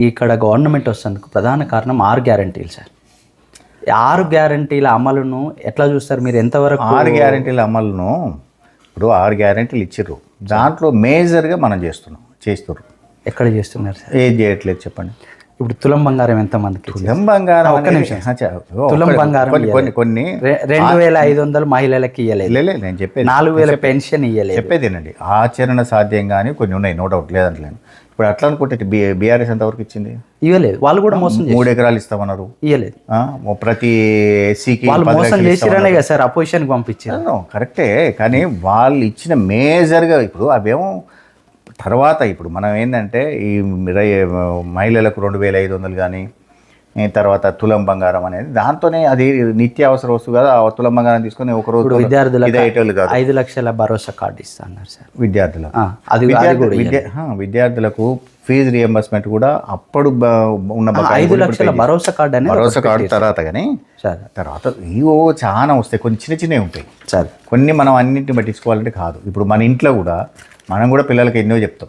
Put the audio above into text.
ఇక్కడ గవర్నమెంట్ వస్తేందుకు ప్రధాన కారణం 6 గ్యారంటీలు సార్. 6 గ్యారంటీల అమలును ఎట్లా చూస్తారు మీరు? ఎంతవరకు 6 గ్యారంటీల అమలును ఇప్పుడు 6 గ్యారంటీలు ఇచ్చిర్రు, దాంట్లో మేజర్గా మనం చేస్తున్నారు. ఎక్కడ చేస్తున్నారు సార్? ఏం చేయట్లేదు చెప్పండి. ఇప్పుడు తులం బంగారం ఎంత మందికి? తులం బంగారం ఒక్క నిమిషం. తులం బంగారం కొన్ని 2500 మహిళలకి ఇవ్వలేదు. నేను చెప్పేది 4000 పెన్షన్ ఇవ్వలేదు. చెప్పేదేనండి, ఆచరణ సాధ్యం కానీ కొన్ని ఉన్నాయి, నో డౌట్ లేదంటలేను. ఇప్పుడు అట్లా అనుకుంటే బీఆర్ఎస్ ఎంతవరకు ఇచ్చింది? ఇవ్వలేదు. వాళ్ళు కూడా మోసం 3 ఎకరాలు ఇస్తామన్నారు, ఇవ్వలేదు. ప్రతి ఎస్సీకి వాళ్ళు మోసం చేసిరనే కదా సార్ అపోజిషన్కి పంపించారు. కరెక్టే, కానీ వాళ్ళు ఇచ్చిన మేజర్గా ఇప్పుడు అవేమో తర్వాత ఇప్పుడు మనం ఏంటంటే ఈ మహిళలకు 2500 కానీ తర్వాత తులం బంగారం అనేది దాంతోనే అది నిత్యావసర వస్తువు కదా. ఆ తులం బంగారం తీసుకొని ఒక రోజు విద్యార్థులకు 5 లక్షల భరోసా కార్డు ఇస్తున్నారు సార్ విద్యార్థులకు ఫీజు రియంబర్స్మెంట్ కూడా అప్పుడు ఉన్న 5 లక్షల భరోసా కార్డు అనేది భరోసా కార్డు తర్వాత ఇవో చాలా వస్తాయి, కొన్ని చిన్నవి ఉంటాయి సార్. కొన్ని మనం అన్నింటిని పట్టించుకోవాలంటే కాదు. ఇప్పుడు మన ఇంట్లో కూడా మనం కూడా పిల్లలకి ఎన్నో చెప్తాం,